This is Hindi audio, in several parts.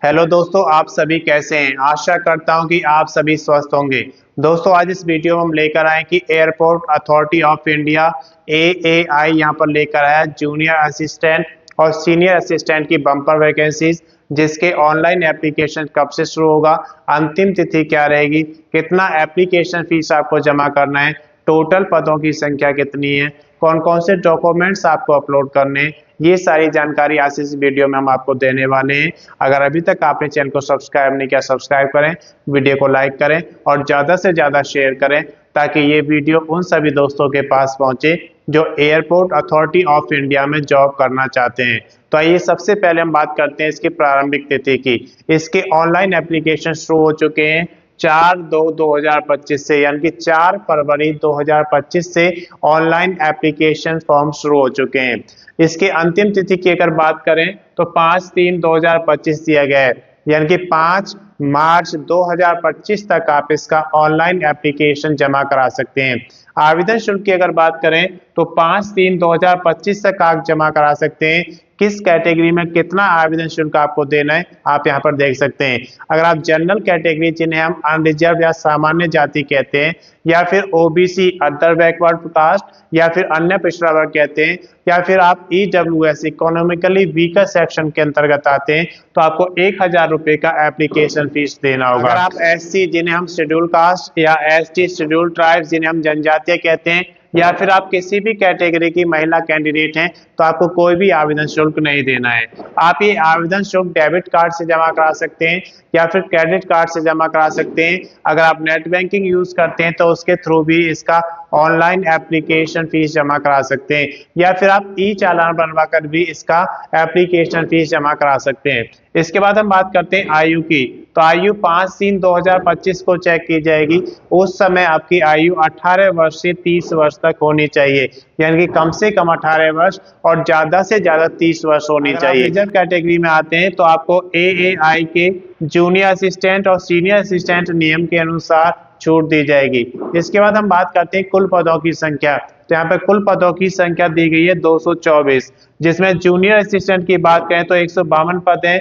हेलो दोस्तों, आप सभी कैसे हैं। आशा करता हूं कि आप सभी स्वस्थ होंगे। दोस्तों, आज इस वीडियो में हम लेकर आए कि airport authority of India AAI यहां पर लेकर आया जूनियर असिस्टेंट और सीनियर असिस्टेंट की बम्पर वैकेंसीज, जिसके ऑनलाइन एप्लीकेशन कब से शुरू होगा, अंतिम तिथि क्या रहेगी, कितना एप्लीकेशन फीस आपको जमा करना है, टोटल पदों की संख्या कितनी है, कौन कौन से डॉक्यूमेंट्स आपको अपलोड करने हैं, ये सारी जानकारी आज इस वीडियो में हम आपको देने वाले हैं। अगर अभी तक आपने चैनल को सब्सक्राइब नहीं किया, सब्सक्राइब करें, वीडियो को लाइक करें और ज़्यादा से ज़्यादा शेयर करें, ताकि ये वीडियो उन सभी दोस्तों के पास पहुंचे जो एयरपोर्ट अथॉरिटी ऑफ इंडिया में जॉब करना चाहते हैं। तो आइए सबसे पहले हम बात करते हैं इसकी प्रारंभिक तिथि की। इसके ऑनलाइन एप्लीकेशन शुरू हो चुके हैं 4/2/2025 से, यानी कि 4 फरवरी 2025 से ऑनलाइन एप्लीकेशन फॉर्म शुरू हो चुके हैं। इसके अंतिम तिथि की अगर बात करें तो 5/3/2025 दिया गया है, यानी कि 5 मार्च 2025 तक आप इसका ऑनलाइन एप्लीकेशन जमा करा सकते हैं। आवेदन शुल्क की अगर बात करें तो 5/3/2025 तक आप जमा करा सकते हैं। किस कैटेगरी में कितना आवेदन शुल्क आपको देना है आप यहाँ पर देख सकते हैं। अगर आप जनरल कैटेगरी, जिन्हें हम अनरिजर्व या सामान्य जाति कहते हैं, या फिर ओबीसी अदर बैकवर्ड कास्ट, या फिर अन्य पिछड़ा वर्ग कहते हैं, या फिर आप ईडब्ल्यूएस इकोनॉमिकली वीकर सेक्शन के अंतर्गत आते हैं, तो आपको 1,000 रुपए का एप्लीकेशन फीस देना होगा। अगर आप एससी, जिन्हें हम शेड्यूल कास्ट, या एसटी शेड्यूल ट्राइब, जिन्हें हम जनजातीय कहते हैं, या फिर आप किसी भी कैटेगरी की महिला कैंडिडेट हैं, तो आपको कोई भी आवेदन शुल्क नहीं देना है। आप ये आवेदन शुल्क डेबिट कार्ड से जमा करा सकते हैं या फिर क्रेडिट कार्ड से जमा करा सकते हैं। अगर आप नेट बैंकिंग यूज करते हैं तो उसके थ्रू भी इसका ऑनलाइन एप्लीकेशन फीस जमा करा सकते हैं, या फिर आप ई चालान बनवा कर भी इसका एप्लीकेशन फीस जमा करा सकते हैं। इसके बाद हम बात करते हैं आयु की। तो आयु 5/3/2025 को चेक की जाएगी। उस समय आपकी आयु 18 वर्ष से 30 वर्ष तक होनी चाहिए, यानी कि कम से कम 18 वर्ष और ज्यादा से ज्यादा 30 वर्ष होनी चाहिए। रिजर्व कैटेगरी में आते हैं तो आपको एएआई के जूनियर असिस्टेंट और सीनियर असिस्टेंट नियम के अनुसार छूट दी जाएगी। इसके बाद हम बात करते हैं कुल पदों की संख्या। तो यहाँ पे कुल पदों की संख्या दी गई है 224, जिसमें जूनियर असिस्टेंट की बात करें तो 152 पद हैं।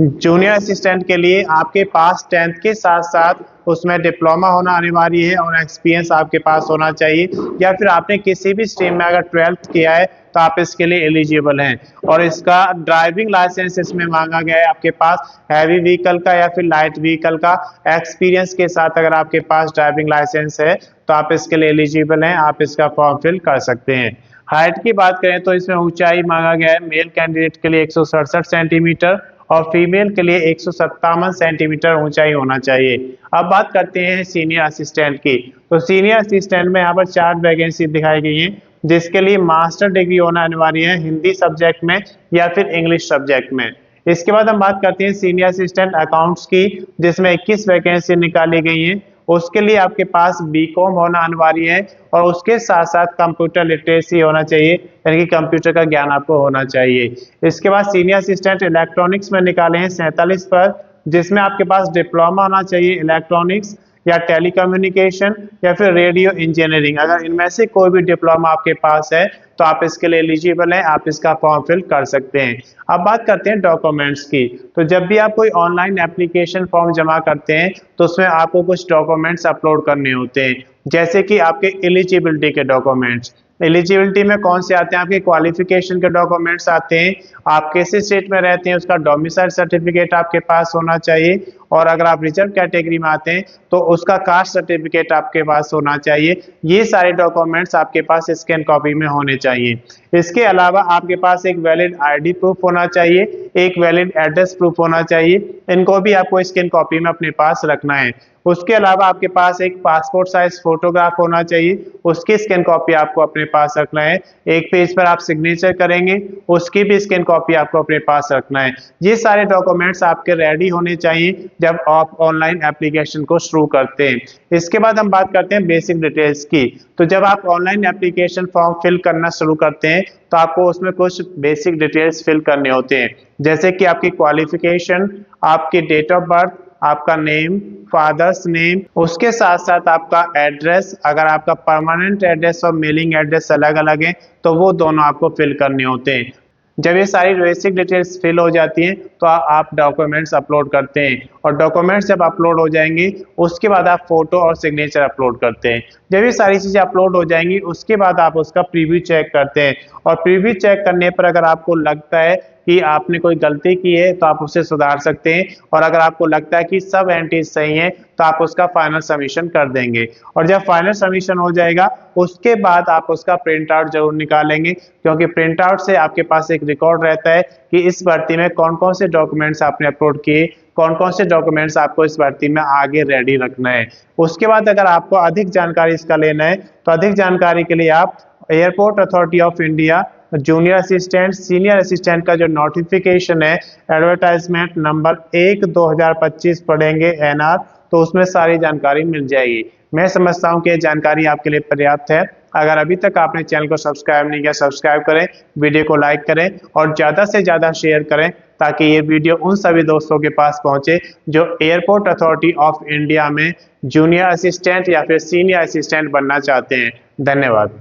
जूनियर असिस्टेंट के लिए आपके पास 10th के साथ साथ उसमें डिप्लोमा होना अनिवार्य है और एक्सपीरियंस आपके पास होना चाहिए, या फिर आपने किसी भी स्ट्रीम में अगर 12th किया है तो आप इसके लिए एलिजिबल हैं। और इसका ड्राइविंग लाइसेंस इसमें मांगा गया है आपके पास हैवी व्हीकल का या फिर लाइट व्हीकल का एक्सपीरियंस के साथ। अगर आपके पास ड्राइविंग लाइसेंस है तो आप इसके लिए एलिजिबल हैं, आप इसका फॉर्म फिल कर सकते हैं। हाइट की बात करें तो इसमें ऊंचाई मांगा गया है मेल कैंडिडेट के लिए 167 सेंटीमीटर और फीमेल के लिए 157 सेंटीमीटर ऊंचाई होना चाहिए। अब बात करते हैं सीनियर असिस्टेंट की। तो सीनियर असिस्टेंट में यहाँ पर 4 वैकेंसी दिखाई गई हैं, जिसके लिए मास्टर डिग्री होना अनिवार्य है हिंदी सब्जेक्ट में या फिर इंग्लिश सब्जेक्ट में। इसके बाद हम बात करते हैं सीनियर असिस्टेंट अकाउंट्स की, जिसमें 21 वैकेंसी निकाली गई हैं। उसके लिए आपके पास बीकॉम होना अनिवार्य है और उसके साथ साथ कंप्यूटर लिटरेसी होना चाहिए, यानी कि कंप्यूटर का ज्ञान आपको होना चाहिए। इसके बाद सीनियर असिस्टेंट इलेक्ट्रॉनिक्स में निकाले हैं 47 पद, जिसमें आपके पास डिप्लोमा होना चाहिए इलेक्ट्रॉनिक्स या टेलीकम्युनिकेशन या फिर रेडियो इंजीनियरिंग। अगर इनमें से कोई भी डिप्लोमा आपके पास है तो आप इसके लिए एलिजिबल हैं, आप इसका फॉर्म फिल कर सकते हैं। अब बात करते हैं डॉक्यूमेंट्स की। तो जब भी आप कोई ऑनलाइन एप्लीकेशन फॉर्म जमा करते हैं तो उसमें आपको कुछ डॉक्यूमेंट्स अपलोड करने होते हैं, जैसे कि आपके एलिजिबिलिटी के डॉक्यूमेंट्स। एलिजिबिलिटी में कौन से आते हैं, आपके क्वालिफिकेशन के डॉक्यूमेंट्स आते हैं, आप किस स्टेट में रहते हैं उसका डोमिसाइल सर्टिफिकेट आपके पास होना चाहिए, और अगर आप रिजर्व कैटेगरी में आते हैं तो उसका कास्ट सर्टिफिकेट आपके पास होना चाहिए। ये सारे डॉक्यूमेंट्स आपके पास स्कैन कॉपी में होने चाहिए। इसके अलावा आपके पास एक वैलिड आईडी प्रूफ होना चाहिए, एक वैलिड एड्रेस प्रूफ होना चाहिए। इनको भी आपको स्कैन कॉपी में अपने पास रखना है। उसके अलावा आपके पास एक पासपोर्ट साइज फोटोग्राफ होना चाहिए, उसकी स्कैन कॉपी आपको अपने पास रखना है। एक पेज पर आप सिग्नेचर करेंगे, उसकी भी स्कैन कॉपी आपको अपने पास रखना है। ये सारे डॉक्यूमेंट्स आपके रेडी होने चाहिए जब आप ऑनलाइन एप्लीकेशन को शुरू करते हैं। इसके बाद हम बात करते हैं बेसिक डिटेल्स की। तो जब आप ऑनलाइन एप्लीकेशन फॉर्म फिल करना शुरू करते हैं तो आपको उसमें कुछ बेसिक डिटेल्स फिल करने होते हैं, जैसे कि आपकी क्वालिफिकेशन, आपकी डेट ऑफ बर्थ, आपका नेम, फादर्स नेम, उसके साथ साथ आपका एड्रेस। अगर आपका परमानेंट एड्रेस और मेलिंग एड्रेस अलग अलग है तो वो दोनों आपको फिल करने होते हैं। जब ये सारी बेसिक डिटेल्स फिल हो जाती हैं तो आप डॉक्यूमेंट्स अपलोड करते हैं, और डॉक्यूमेंट्स जब अपलोड हो जाएंगे उसके बाद आप फोटो और सिग्नेचर अपलोड करते हैं। जब ये सारी चीज़ें अपलोड हो जाएंगी उसके बाद आप उसका प्रीव्यू चेक करते हैं, और प्रीव्यू चेक करने पर अगर आपको लगता है कि आपने कोई गलती की है तो आप उसे सुधार सकते हैं, और अगर आपको लगता है कि सब एंट्रीज सही हैं तो आप उसका फाइनल सबमिशन कर देंगे। और जब फाइनल सबमिशन हो जाएगा उसके बाद आप उसका प्रिंट आउट जरूर निकालेंगे, क्योंकि प्रिंट आउट से आपके पास एक रिकॉर्ड रहता है कि इस भर्ती में कौन कौन से डॉक्यूमेंट्स आपने अपलोड किए, कौन कौन से डॉक्यूमेंट्स आपको इस भर्ती में आगे रेडी रखना है। उसके बाद अगर आपको अधिक जानकारी इसका लेना है तो अधिक जानकारी के लिए आप airport authority of India junior assistant senior assistant का जो नोटिफिकेशन है एडवर्टाइजमेंट नंबर 1/2025 पढ़ेंगे NR, तो उसमें सारी जानकारी मिल जाएगी। मैं समझता हूं कि ये जानकारी आपके लिए पर्याप्त है। अगर अभी तक आपने चैनल को सब्सक्राइब नहीं किया, सब्सक्राइब करें, वीडियो को लाइक करें और ज़्यादा से ज़्यादा शेयर करें, ताकि ये वीडियो उन सभी दोस्तों के पास पहुंचे जो एयरपोर्ट अथॉरिटी ऑफ इंडिया में जूनियर असिस्टेंट या फिर सीनियर असिस्टेंट बनना चाहते हैं। धन्यवाद।